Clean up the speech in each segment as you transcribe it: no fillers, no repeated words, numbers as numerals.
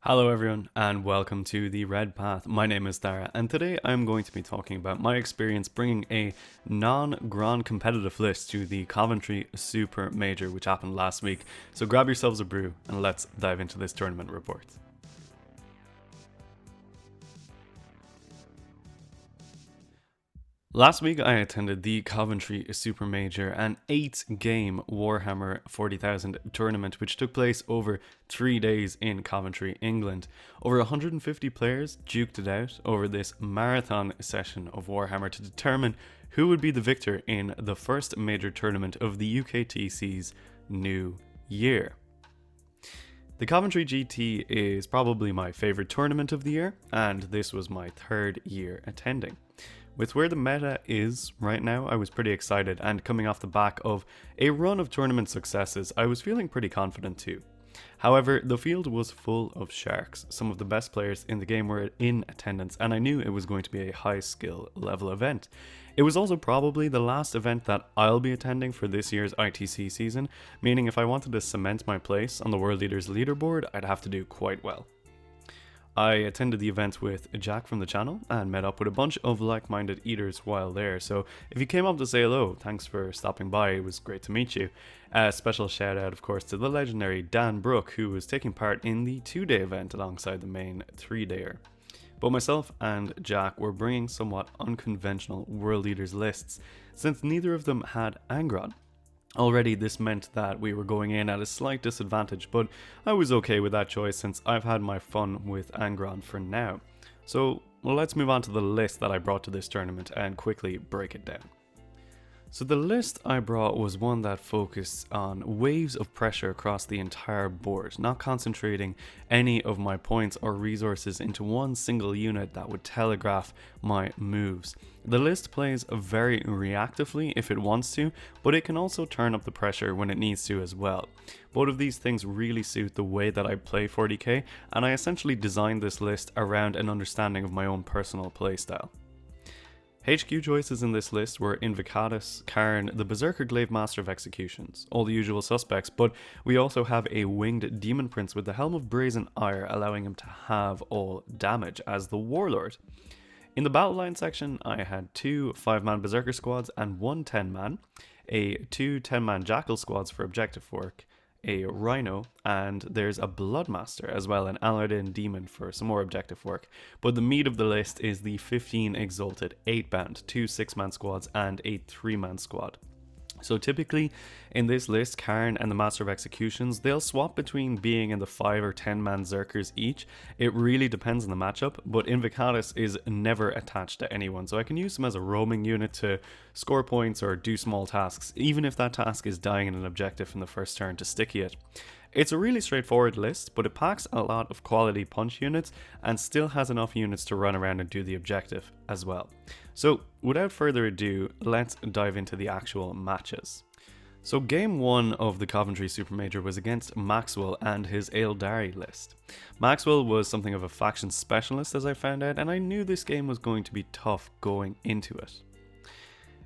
Hello everyone and welcome to the Red Path. My name is Dara and today I'm going to be talking about my experience bringing a non-Grand competitive list to the Coventry Super Major which happened last week. So grab yourselves a brew and let's dive into this tournament report. Last week I attended the Coventry Super Major, an 8-game Warhammer 40,000 tournament which took place over 3 days in Coventry, England. Over 150 players duked it out over this marathon session of Warhammer to determine who would be the victor in the first major tournament of the UKTC's new year. The Coventry GT is probably my favourite tournament of the year, and this was my third year attending. With where the meta is right now, I was pretty excited, and coming off the back of a run of tournament successes, I was feeling pretty confident too. However, the field was full of sharks. Some of the best players in the game were in attendance, and I knew it was going to be a high skill level event. It was also probably the last event that I'll be attending for this year's ITC season, meaning if I wanted to cement my place on the World Leaders leaderboard, I'd have to do quite well. I attended the event with Jack from the channel and met up with a bunch of like-minded eaters while there, so if you came up to say hello, thanks for stopping by, it was great to meet you. A special shout out of course to the legendary Dan Brook, who was taking part in the 2-day event alongside the main 3-dayer. But myself and Jack were bringing somewhat unconventional World Leaders lists, since neither of them had Nongron. Already this meant that we were going in at a slight disadvantage, but I was okay with that choice since I've had my fun with Nongron for now. So let's move on to the list that I brought to this tournament and quickly break it down. So the list I brought was one that focused on waves of pressure across the entire board, not concentrating any of my points or resources into one single unit that would telegraph my moves. The list plays very reactively if it wants to, but it can also turn up the pressure when it needs to as well. Both of these things really suit the way that I play 40k, and I essentially designed this list around an understanding of my own personal playstyle. HQ choices in this list were Invocatus, Khorne, the Berserker Glaive Master of Executions, all the usual suspects, but we also have a winged Demon Prince with the Helm of Brazen Ire, allowing him to have all damage as the Warlord. In the battle line section, I had 2 5-man Berserker squads and 1 10-man, 2 10-man Jackal squads for objective work, a Rhino, and there's a Bloodmaster as well, an Aladdin Demon for some more objective work. But the meat of the list is the 15 Exalted 8-band, 2 6-man squads and a 3-man squad. So typically in this list, Khorne and the Master of Executions, they'll swap between being in the 5 or 10-man Zerkers each. It really depends on the matchup, but Invocatus is never attached to anyone, so I can use him as a roaming unit to score points or do small tasks, even if that task is dying in an objective in the first turn to sticky it. It's a really straightforward list, but it packs a lot of quality punch units and still has enough units to run around and do the objective as well. So without further ado, let's dive into the actual matches. So game 1 of the Coventry Super Major was against Maxwell and his Eldari list. Maxwell was something of a faction specialist as I found out, and I knew this game was going to be tough going into it.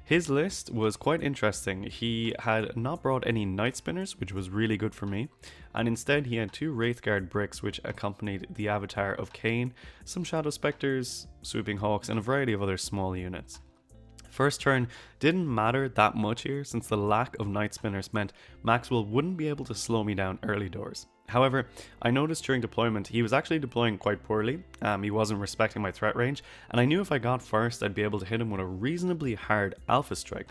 His list was quite interesting. He had not brought any Night Spinners, which was really good for me, and instead he had 2 Wraithguard bricks which accompanied the avatar of Cain, some Shadow Spectres, Swooping Hawks, and a variety of other small units. First turn didn't matter that much here since the lack of Night Spinners meant Maxwell wouldn't be able to slow me down early doors. However, I noticed during deployment he was actually deploying quite poorly. He wasn't respecting my threat range, and I knew if I got first I'd be able to hit him with a reasonably hard alpha strike.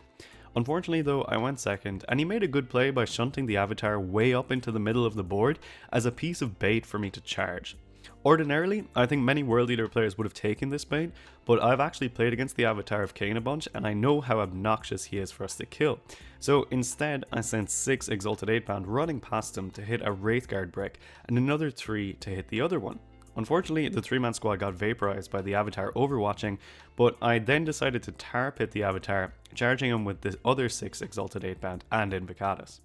Unfortunately though, I went second, and he made a good play by shunting the avatar way up into the middle of the board as a piece of bait for me to charge. Ordinarily, I think many World Leader players would have taken this bait, but I've actually played against the avatar of Cain a bunch, and I know how obnoxious he is for us to kill. So instead, I sent 6 Exalted 8-band running past him to hit a Wraithguard brick, and another 3 to hit the other one. Unfortunately, the 3-man squad got vaporized by the avatar overwatching, but I then decided to tar pit the avatar, charging him with the other 6 Exalted 8-band and Invocatus.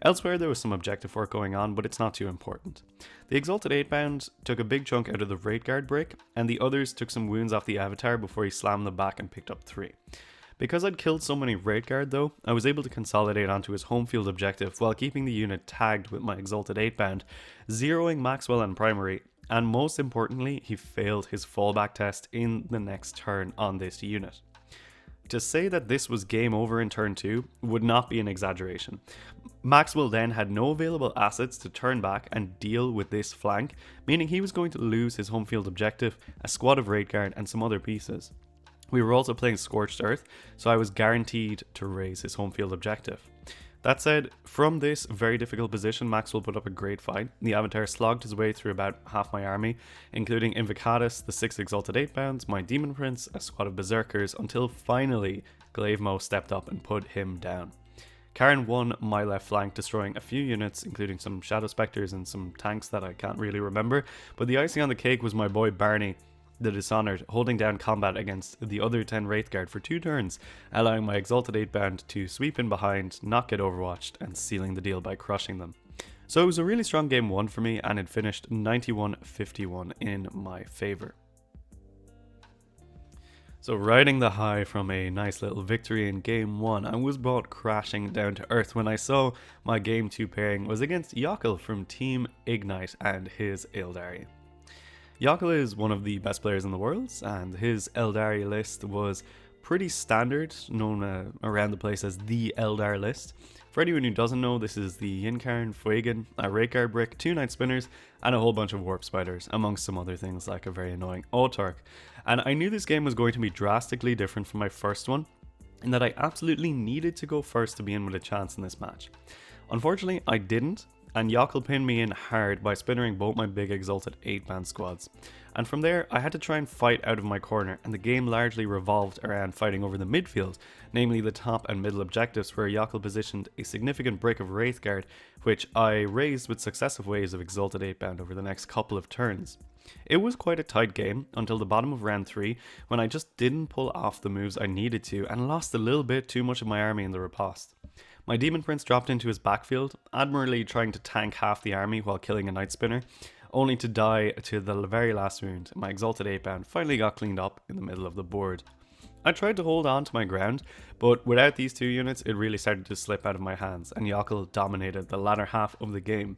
Elsewhere there was some objective work going on, but it's not too important. The Exalted 8-band took a big chunk out of the Wraithguard brick, and the others took some wounds off the avatar before he slammed them back and picked up 3. Because I'd killed so many Wraithguard though, I was able to consolidate onto his home field objective while keeping the unit tagged with my Exalted 8-band, zeroing Maxwell and Primary and most importantly, he failed his fallback test in the next turn on this unit. To say that this was game over in turn 2 would not be an exaggeration. Maxwell then had no available assets to turn back and deal with this flank, meaning he was going to lose his home field objective, a squad of Wraith Guard and some other pieces. We were also playing Scorched Earth, so I was guaranteed to raise his home field objective. That said, from this very difficult position, Maxwell put up a great fight. The Avatar slogged his way through about half my army, including Invocatus, the 6 Exalted 8-bounds, my Demon Prince, a squad of Berserkers, until finally Glavemo stepped up and put him down. Khorne won my left flank, destroying a few units, including some Shadow Spectres and some tanks that I can't really remember, but the icing on the cake was my boy Barney, the Dishonored, holding down combat against the other 10 Wraithguard for 2 turns, allowing my Exalted 8-bound to sweep in behind, not get overwatched, and sealing the deal by crushing them. So it was a really strong game 1 for me, and it finished 91-51 in my favour. So riding the high from a nice little victory in game 1, I was brought crashing down to earth when I saw my game 2 pairing was against Yockel from Team Ignite and his Eldari. Yockel is one of the best players in the world, and his Eldari list was pretty standard, known around the place as the Eldar list. For anyone who doesn't know, this is the Yinkarn, Fuegan, a Wraithguard brick, 2 Night Spinners, and a whole bunch of Warp Spiders, amongst some other things like a very annoying Autarch. And I knew this game was going to be drastically different from my first one, in that I absolutely needed to go first to be in with a chance in this match. Unfortunately, I didn't, and Yockel pinned me in hard by spinnering both my big Exalted 8-man squads. And from there, I had to try and fight out of my corner, and the game largely revolved around fighting over the midfield, namely the top and middle objectives, where Yockel positioned a significant brick of Wraithguard, which I raised with successive waves of Exalted 8-bound over the next couple of turns. It was quite a tight game until the bottom of round 3, when I just didn't pull off the moves I needed to and lost a little bit too much of my army in the riposte. My Demon Prince dropped into his backfield, admirably trying to tank half the army while killing a Night Spinner, only to die to the very last wound. My Exalted 8-bound finally got cleaned up in the middle of the board. I tried to hold on to my ground, but without these 2 units it really started to slip out of my hands, and Yockel dominated the latter half of the game.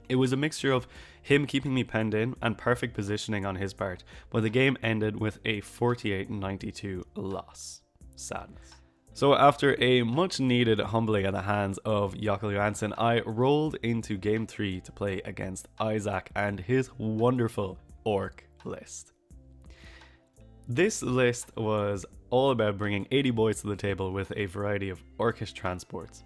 It was a mixture of him keeping me penned in and perfect positioning on his part, but the game ended with a 48-92 loss. Sadness. So after a much needed humbling at the hands of Yockel Johansson, I rolled into game 3 to play against Isaac and his wonderful Orc list. This list was all about bringing 80 boys to the table with a variety of Orcish transports.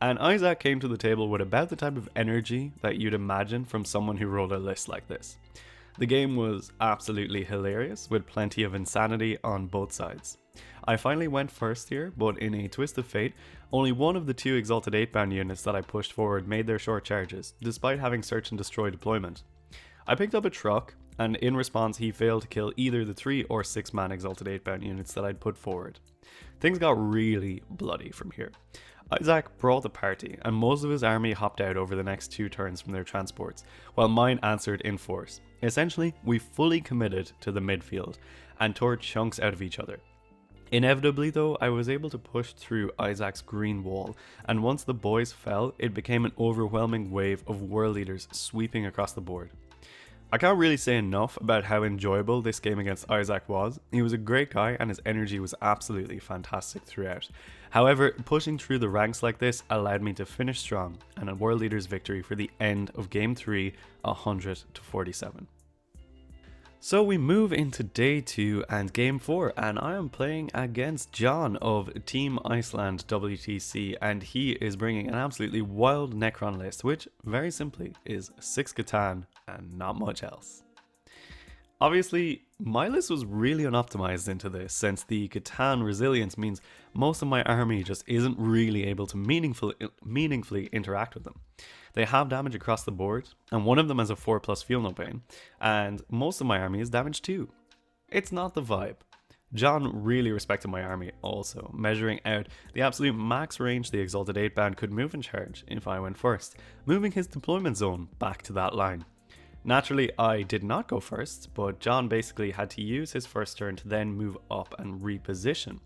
And Isaac came to the table with about the type of energy that you'd imagine from someone who rolled a list like this. The game was absolutely hilarious, with plenty of insanity on both sides. I finally went first here, but in a twist of fate, only one of the 2 Exalted 8-bound units that I pushed forward made their short charges, despite having search and destroy deployment. I picked up a truck, and in response he failed to kill either the 3 or 6 man Exalted 8-bound units that I'd put forward. Things got really bloody from here. Isaac brought the party, and most of his army hopped out over the next 2 turns from their transports, while mine answered in force. Essentially, we fully committed to the midfield, and tore chunks out of each other. Inevitably though, I was able to push through Isaac's green wall, and once the boys fell, it became an overwhelming wave of World Leaders sweeping across the board. I can't really say enough about how enjoyable this game against Isaac was. He was a great guy and his energy was absolutely fantastic throughout. However, pushing through the ranks like this allowed me to finish strong and a World Leaders victory for the end of game 3, 100-47. So we move into day 2 and game 4, and I am playing against John of Team Iceland WTC, and he is bringing an absolutely wild Necron list, which very simply is 6 Catan and not much else. Obviously, my list was really unoptimized into this, since the Catan resilience means most of my army just isn't really able to meaningfully interact with them. They have damage across the board, and one of them has a 4+ feel no pain, and most of my army is damaged too. It's not the vibe. John really respected my army also, measuring out the absolute max range the Exalted 8-bound could move and charge if I went first, moving his deployment zone back to that line. Naturally, I did not go first, but John basically had to use his first turn to then move up and reposition.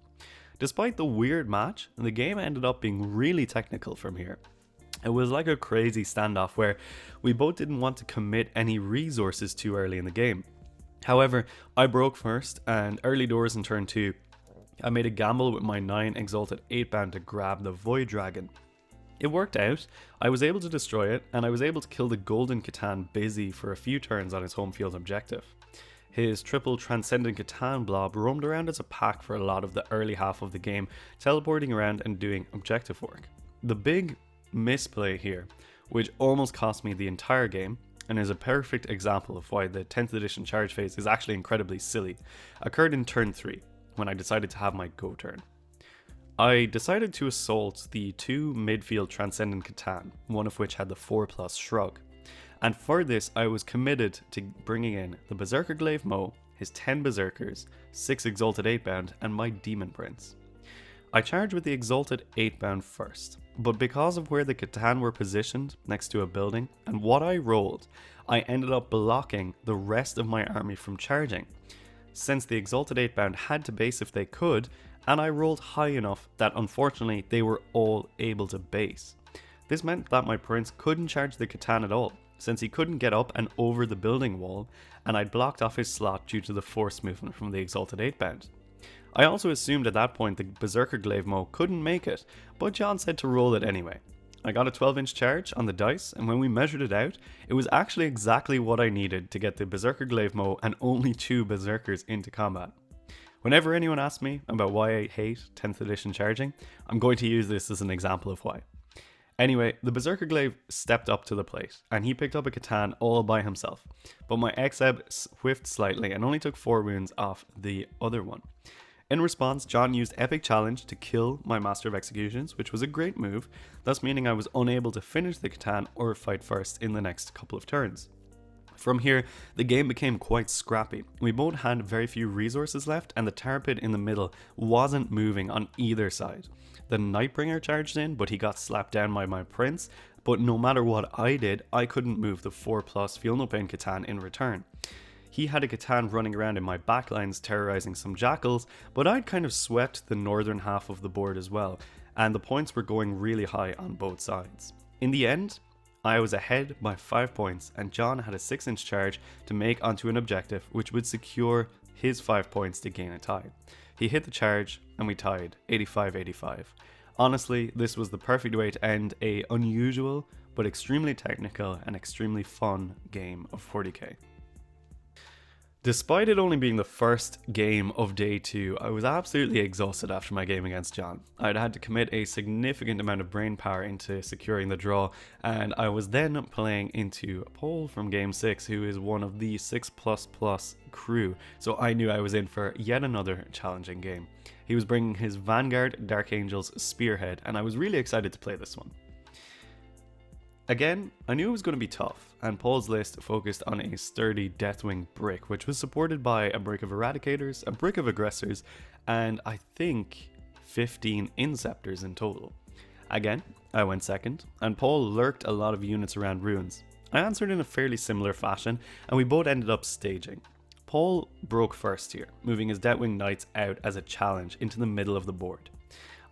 Despite the weird match, the game ended up being really technical from here. It was like a crazy standoff where we both didn't want to commit any resources too early in the game. However, I broke first, and early doors in turn 2, I made a gamble with my 9 Exalted 8 bound to grab the Void Dragon. It worked out, I was able to destroy it, and I was able to kill the Golden Catan busy for a few turns on his home field objective. His triple Transcendent Catan blob roamed around as a pack for a lot of the early half of the game, teleporting around and doing objective work. The big misplay here, which almost cost me the entire game, and is a perfect example of why the 10th edition charge phase is actually incredibly silly, occurred in turn 3, when I decided to have my go turn. I decided to assault the 2 midfield Transcendent Catan, one of which had the 4+ Shrug. And for this, I was committed to bringing in the Berserker Glaive Mo, his 10 Berserkers, 6 Exalted 8 bound, and my Demon Prince. I charged with the Exalted 8 bound first, but because of where the Catan were positioned next to a building and what I rolled, I ended up blocking the rest of my army from charging, since the Exalted 8 bound had to base if they could, and I rolled high enough that unfortunately they were all able to base. This meant that my prince couldn't charge the Catan at all, since he couldn't get up and over the building wall, and I'd blocked off his slot due to the force movement from the Exalted 8 bound. I also assumed at that point the Berserker Glaive Mo couldn't make it, but John said to roll it anyway. I got a 12-inch charge on the dice, and when we measured it out, it was actually exactly what I needed to get the Berserker Glaive Mo and only 2 Berserkers into combat. Whenever anyone asks me about why I hate 10th edition charging, I'm going to use this as an example of why. Anyway, the Berserker Glaive stepped up to the plate, and he picked up a Catan all by himself, but my Exeb whiffed slightly and only took 4 wounds off the other one. In response, John used Epic Challenge to kill my Master of Executions, which was a great move, thus meaning I was unable to finish the Catan or fight first in the next couple of turns. From here, the game became quite scrappy. We both had very few resources left, and the tar pit in the middle wasn't moving on either side. The Nightbringer charged in, but he got slapped down by my prince, but no matter what I did, I couldn't move the 4+ Feel No Pain Catan in return. He had a Catan running around in my backlines terrorizing some jackals, but I'd kind of swept the northern half of the board as well, and the points were going really high on both sides. In the end, I was ahead by 5 points, and John had a 6-inch charge to make onto an objective which would secure his 5 points to gain a tie. He hit the charge and we tied 85-85. Honestly, this was the perfect way to end a unusual but extremely technical and extremely fun game of 40k. Despite it only being the first game of day 2, I was absolutely exhausted after my game against John. I'd had to commit a significant amount of brain power into securing the draw, and I was then playing into Paul from game 6, who is one of the 6++ crew, so I knew I was in for yet another challenging game. He was bringing his Vanguard Dark Angels Spearhead, and I was really excited to play this one. Again, I knew it was going to be tough, and Paul's list focused on a sturdy Deathwing brick, which was supported by a brick of Eradicators, a brick of Aggressors, and I think 15 Inceptors in total. Again, I went second, and Paul lurked a lot of units around ruins. I answered in a fairly similar fashion, and we both ended up staging. Paul broke first here, moving his Deathwing Knights out as a challenge into the middle of the board.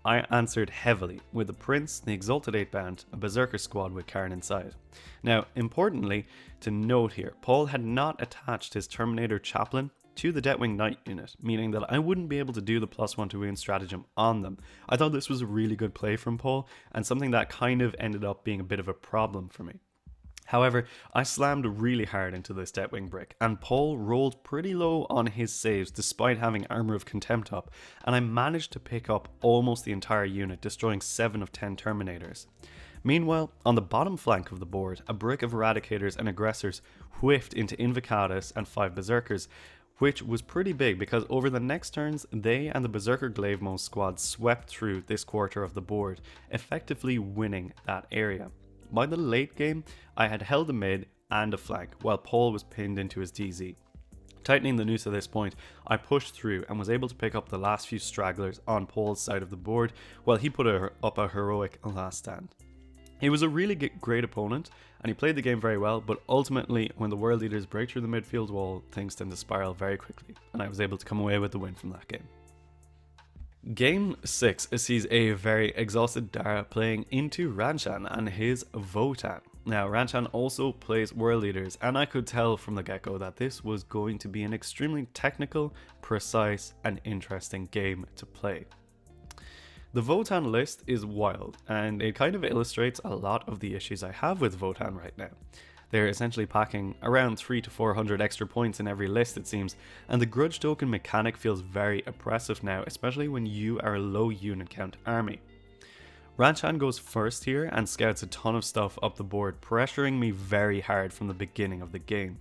I answered heavily with the Prince, the Exalted 8 bound, a Berserker squad with Khorne inside. Now, importantly to note here, Paul had not attached his Terminator Chaplain to the Deathwing Knight unit, meaning that I wouldn't be able to do the +1 to wound stratagem on them. I thought this was a really good play from Paul, and something that kind of ended up being a bit of a problem for me. However, I slammed really hard into this Deathwing brick, and Paul rolled pretty low on his saves despite having Armor of Contempt up, and I managed to pick up almost the entire unit, destroying 7 of 10 Terminators. Meanwhile, on the bottom flank of the board, a brick of Eradicators and Aggressors whiffed into Invocatus and 5 Berserkers, which was pretty big because over the next turns, they and the Berserker Glaive Mo squad swept through this quarter of the board, effectively winning that area. By the late game, I had held a mid and a flank, while Paul was pinned into his DZ. Tightening the noose at this point, I pushed through and was able to pick up the last few stragglers on Paul's side of the board, while he put up a heroic last stand. He was a really great opponent, and he played the game very well, but ultimately, when the World Eaters break through the midfield wall, things tend to spiral very quickly, and I was able to come away with the win from that game. Game 6 sees a very exhausted Dara playing into Ranshan and his Votan. Now, Ranshan also plays World Leaders, and I could tell from the get-go that this was going to be an extremely technical, precise, and interesting game to play. The Votan list is wild, and it kind of illustrates a lot of the issues I have with Votan right now. They're essentially packing around 300 to 400 extra points in every list, it seems, and the grudge token mechanic feels very oppressive now, especially when you are a low unit count army. Ranshan goes first here and scouts a ton of stuff up the board, pressuring me very hard from the beginning of the game.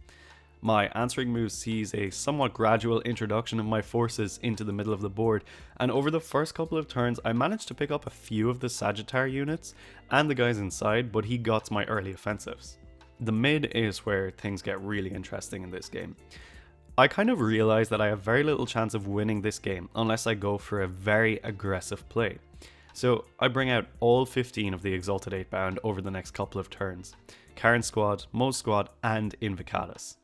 My answering move sees a somewhat gradual introduction of my forces into the middle of the board, and over the first couple of turns I managed to pick up a few of the Sagittarius units and the guys inside, but he got my early offensives. The mid is where things get really interesting in this game. I kind of realize that I have very little chance of winning this game unless I go for a very aggressive play. So I bring out all 15 of the Exalted 8 bound over the next couple of turns. Khorne squad, Mo's squad, and Invocatus.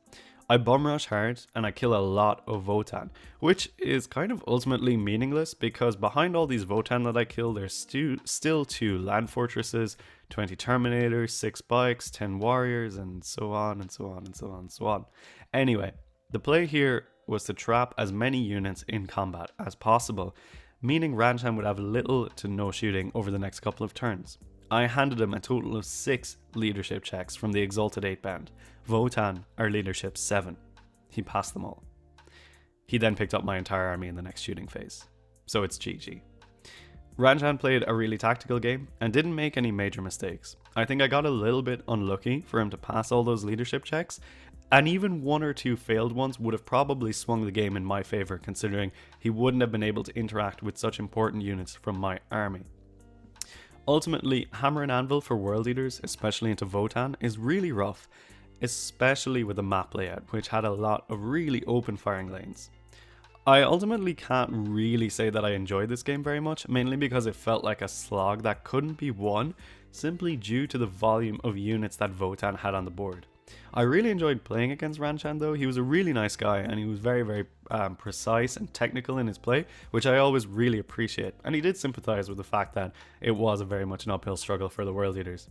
I bum rush hard and I kill a lot of Votan, which is kind of ultimately meaningless because behind all these Votan that I kill, there's still 2 land fortresses, 20 Terminators, 6 bikes, 10 warriors, and so on and so on and so on and so on. Anyway, the play here was to trap as many units in combat as possible, meaning Ranshan would have little to no shooting over the next couple of turns. I handed him a total of 6 leadership checks from the Exalted 8 band. Votan are leadership 7. He passed them all. He then picked up my entire army in the next shooting phase. So it's GG. Ranshan played a really tactical game and didn't make any major mistakes. I think I got a little bit unlucky for him to pass all those leadership checks, and even 1 or 2 failed ones would have probably swung the game in my favour, considering he wouldn't have been able to interact with such important units from my army. Ultimately, Hammer and Anvil for World Leaders, especially into Votan, is really rough, especially with the map layout, which had a lot of really open firing lanes. I ultimately can't really say that I enjoyed this game very much, mainly because it felt like a slog that couldn't be won simply due to the volume of units that Votan had on the board. I really enjoyed playing against Ranshan though. He was a really nice guy and he was very precise and technical in his play, which I always really appreciate, and he did sympathize with the fact that it was a very much an uphill struggle for the World Leaders.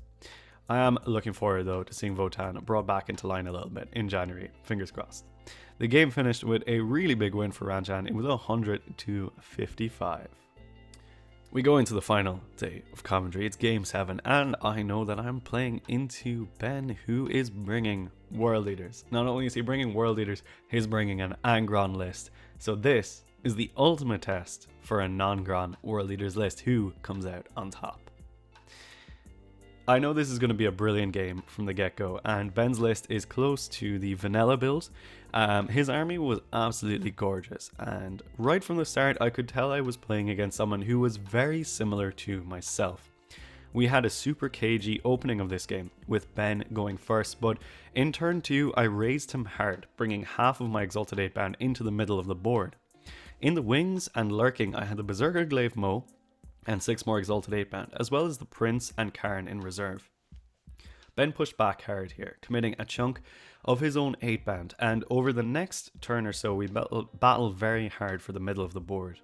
I am looking forward though to seeing Votan brought back into line a little bit in January, fingers crossed. The game finished with a really big win for Ranshan. It was 100 to 55. We go into the final day of Coventry. It's game 7, and I know that I'm playing into Ben, who is bringing World Leaders. Not only is he bringing World Leaders, he's bringing an Nongron list. So this is the ultimate test for a Nongron World Leaders list. Who comes out on top? I know this is going to be a brilliant game from the get-go, and Ben's list is close to the vanilla build. His army was absolutely gorgeous, and right from the start I could tell I was playing against someone who was very similar to myself. We had a super cagey opening of this game, with Ben going first, but in turn 2 I raised him hard, bringing half of my Exalted 8 band into the middle of the board. In the wings and lurking I had the Berserker Glaive Mo, and 6 more Exalted 8 band, as well as the Prince and Khorne in reserve. Ben pushed back hard here, committing a chunk of his own 8 band, and over the next turn or so we battled very hard for the middle of the board.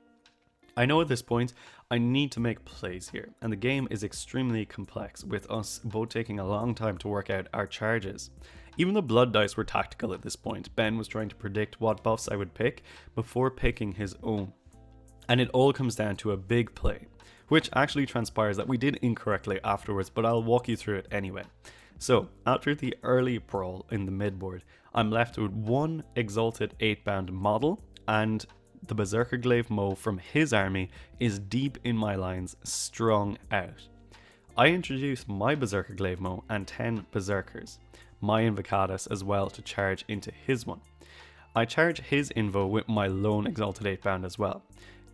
I know at this point I need to make plays here, and the game is extremely complex, with us both taking a long time to work out our charges. Even the blood dice were tactical at this point. Ben was trying to predict what buffs I would pick before picking his own. And it all comes down to a big play, which actually transpires that we did incorrectly afterwards, but I'll walk you through it anyway. So, after the early brawl in the midboard, I'm left with 1 Exalted 8 band model, and the Berserker Glaive Mo from his army is deep in my lines, strung out. I introduce my Berserker Glaive Mo and 10 Berserkers, my Invocatus as well, to charge into his one. I charge his Invo with my lone Exalted 8 band as well.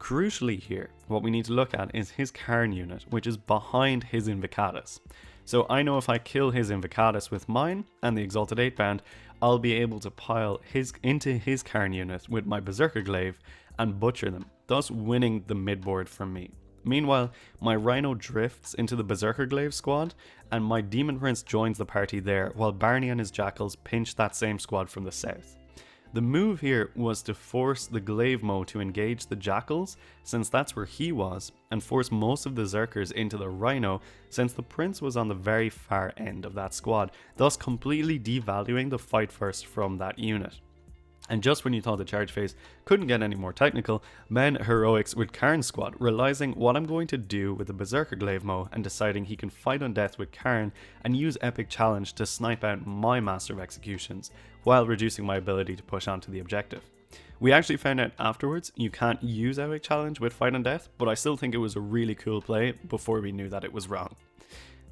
Crucially here, what we need to look at is his Khorne unit, which is behind his Invocatus. So I know if I kill his Invocatus with mine and the Exalted 8 band, I'll be able to pile into his Khorne unit with my Berserker Glaive and butcher them, thus winning the midboard from me. Meanwhile, my Rhino drifts into the Berserker Glaive squad, and my Demon Prince joins the party there, while Barney and his Jackals pinch that same squad from the south. The move here was to force the Glaive Mo to engage the Jackals, since that's where he was, and force most of the Zerkers into the Rhino, since the Prince was on the very far end of that squad, thus completely devaluing the fight first from that unit. And just when you thought the charge phase couldn't get any more technical, Ben heroics with Khorne's squad, realizing what I'm going to do with the Berserker Glaive Mo and deciding he can fight on death with Khorne and use Epic Challenge to snipe out my Master of Executions, while reducing my ability to push on to the objective. We actually found out afterwards you can't use Epic Challenge with Fight on Death, but I still think it was a really cool play before we knew that it was wrong.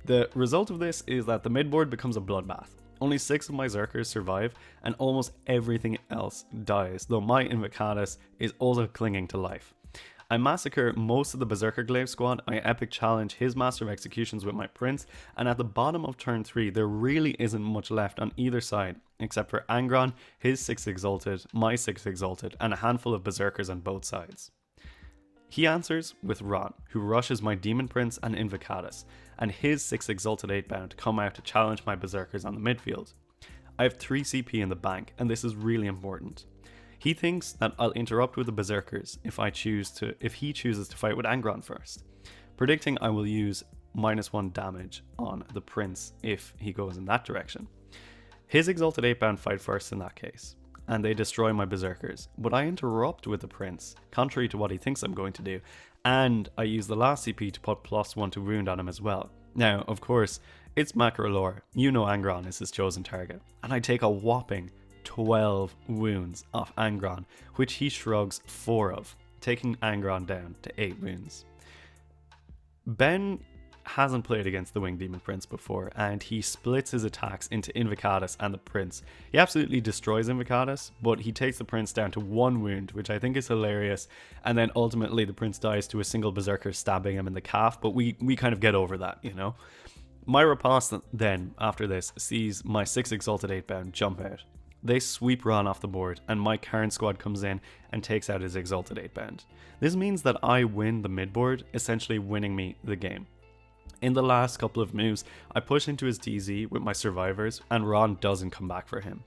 The result of this is that the midboard becomes a bloodbath. Only 6 of my Zerkers survive, and almost everything else dies, though my Invocatus is also clinging to life. I massacre most of the Berserker Glaive squad, I epic challenge his Master of Executions with my Prince, and at the bottom of turn 3 there really isn't much left on either side, except for Nongron, his 6 Exalted, my 6 Exalted, and a handful of Berserkers on both sides. He answers with Ron, who rushes my Demon Prince and Invocatus, and his 6 Exalted 8-bound come out to challenge my Berserkers on the midfield. I have 3 CP in the bank, and this is really important. He thinks that I'll interrupt with the Berserkers if he chooses to fight with Nongron first, predicting I will use -1 damage on the Prince if he goes in that direction. His Exalted 8-bound fight first in that case, and they destroy my Berserkers, but I interrupt with the Prince, contrary to what he thinks I'm going to do, and I use the last CP to put +1 to wound on him as well. Now, of course, it's macro lore, you know Nongron is his chosen target, and I take a whopping 12 wounds off Nongron, which he shrugs 4 of, taking Nongron down to 8 wounds. Ben hasn't played against the Winged Demon Prince before, and he splits his attacks into Invocatus and the Prince. He absolutely destroys Invocatus, but he takes the Prince down to 1 wound, which I think is hilarious, and then ultimately the Prince dies to a single Berserker stabbing him in the calf, but we kind of get over that, you know? My riposte then, after this, sees my 6 Exalted 8-bound jump out. They sweep Ron off the board, and my Khorne squad comes in and takes out his Exalted 8-bound. This means that I win the midboard, essentially winning me the game. In the last couple of moves, I push into his TZ with my survivors, and Ron doesn't come back for him.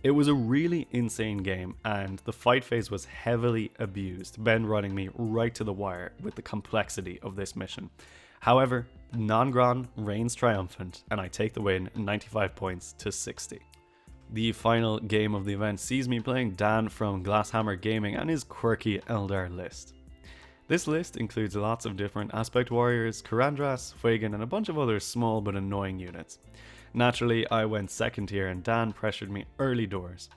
It was a really insane game, and the fight phase was heavily abused, Ben running me right to the wire with the complexity of this mission. However, Nongron reigns triumphant, and I take the win 95 points to 60. The final game of the event sees me playing Dan from Glasshammer Gaming and his quirky Eldar list. This list includes lots of different Aspect Warriors, Kurandras, Fuegan, and a bunch of other small but annoying units. Naturally, I went second here and Dan pressured me early doors.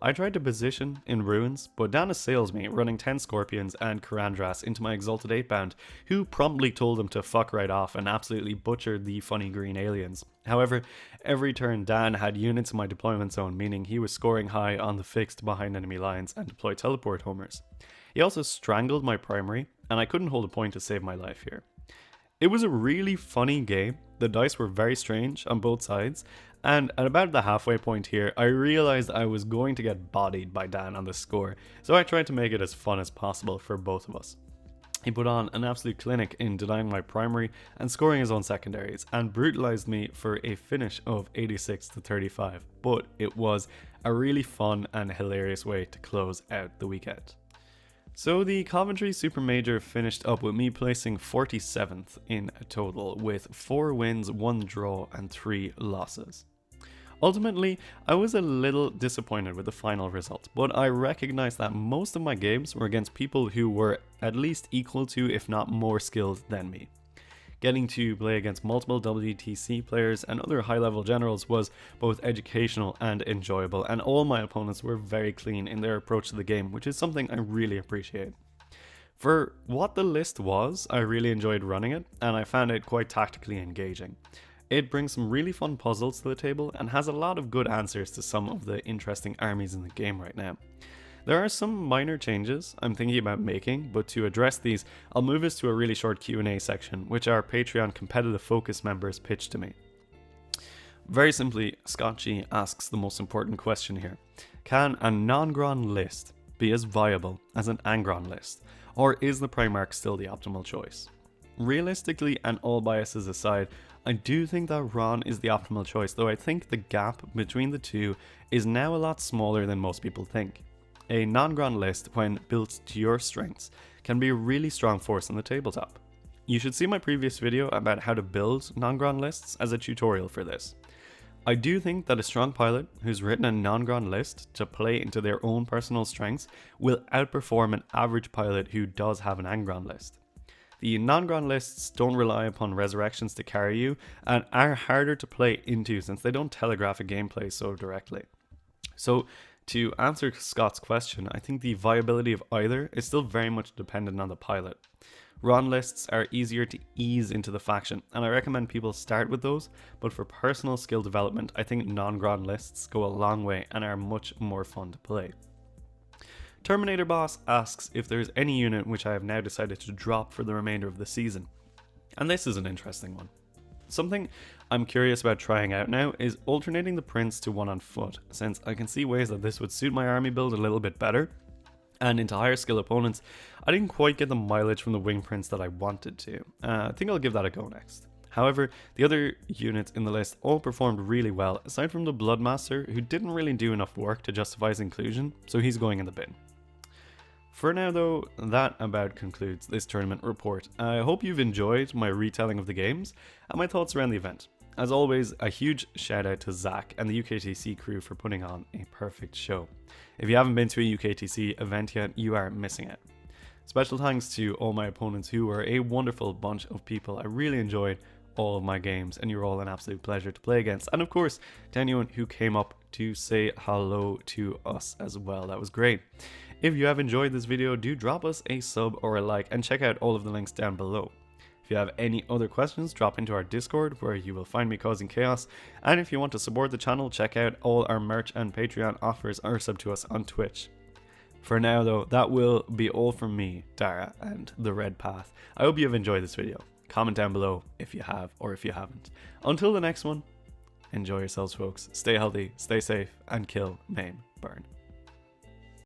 I tried to position in ruins, but Dan assails me, running 10 Scorpions and Kurandras into my Exalted 8-bound, who promptly told him to fuck right off and absolutely butchered the funny green aliens. However, every turn Dan had units in my deployment zone, meaning he was scoring high on the fixed behind enemy lines and deployed teleport homers. He also strangled my primary, and I couldn't hold a point to save my life here. It was a really funny game, the dice were very strange on both sides, and at about the halfway point here, I realized I was going to get bodied by Dan on the score, so I tried to make it as fun as possible for both of us. He put on an absolute clinic in denying my primary and scoring his own secondaries, and brutalized me for a finish of 86 to 35, but it was a really fun and hilarious way to close out the weekend. So the Coventry Super Major finished up with me placing 47th in total, with 4 wins, 1 draw and 3 losses. Ultimately, I was a little disappointed with the final result, but I recognized that most of my games were against people who were at least equal to, if not more skilled than me. Getting to play against multiple WTC players and other high-level generals was both educational and enjoyable, and all my opponents were very clean in their approach to the game, which is something I really appreciate. For what the list was, I really enjoyed running it, and I found it quite tactically engaging. It brings some really fun puzzles to the table and has a lot of good answers to some of the interesting armies in the game right now. There are some minor changes I'm thinking about making, but to address these, I'll move us to a really short Q&A section, which our Patreon competitive focus members pitched to me. Very simply, Scott G asks the most important question here. Can a Nongron list be as viable as an Nongron list, or is the Primarch still the optimal choice? Realistically, and all biases aside, I do think that Ron is the optimal choice, though I think the gap between the two is now a lot smaller than most people think. A Nongron list, when built to your strengths, can be a really strong force on the tabletop. You should see my previous video about how to build Nongron lists as a tutorial for this. I do think that a strong pilot who's written a Nongron list to play into their own personal strengths will outperform an average pilot who does have an Angron list. The Nongron lists don't rely upon resurrections to carry you and are harder to play into since they don't telegraph a gameplay so directly. So to answer Scott's question, I think the viability of either is still very much dependent on the pilot. Ron lists are easier to ease into the faction, and I recommend people start with those, but for personal skill development, I think non-Ron lists go a long way and are much more fun to play. Terminator Boss asks if there is any unit which I have now decided to drop for the remainder of the season, and this is an interesting one. Something I'm curious about trying out now is alternating the Prince to one on foot, since I can see ways that this would suit my army build a little bit better. And into higher skill opponents, I didn't quite get the mileage from the Wing Prince that I wanted to. I think I'll give that a go next. However, the other units in the list all performed really well, aside from the Bloodmaster, who didn't really do enough work to justify his inclusion, so he's going in the bin. For now though, that about concludes this tournament report. I hope you've enjoyed my retelling of the games and my thoughts around the event. As always, a huge shout out to Zach and the UKTC crew for putting on a perfect show. If you haven't been to a UKTC event yet, you are missing it. Special thanks to all my opponents who were a wonderful bunch of people. I really enjoyed all of my games and you're all an absolute pleasure to play against. And of course, to anyone who came up to say hello to us as well. That was great. If you have enjoyed this video, do drop us a sub or a like and check out all of the links down below. If you have any other questions, drop into our Discord where you will find me causing chaos. And if you want to support the channel, check out all our merch and Patreon offers or sub to us on Twitch. For now though, that will be all from me, Dara, and the Red Path. I hope you have enjoyed this video. Comment down below if you have or if you haven't. Until the next one, enjoy yourselves folks, stay healthy, stay safe, and kill, maim, burn.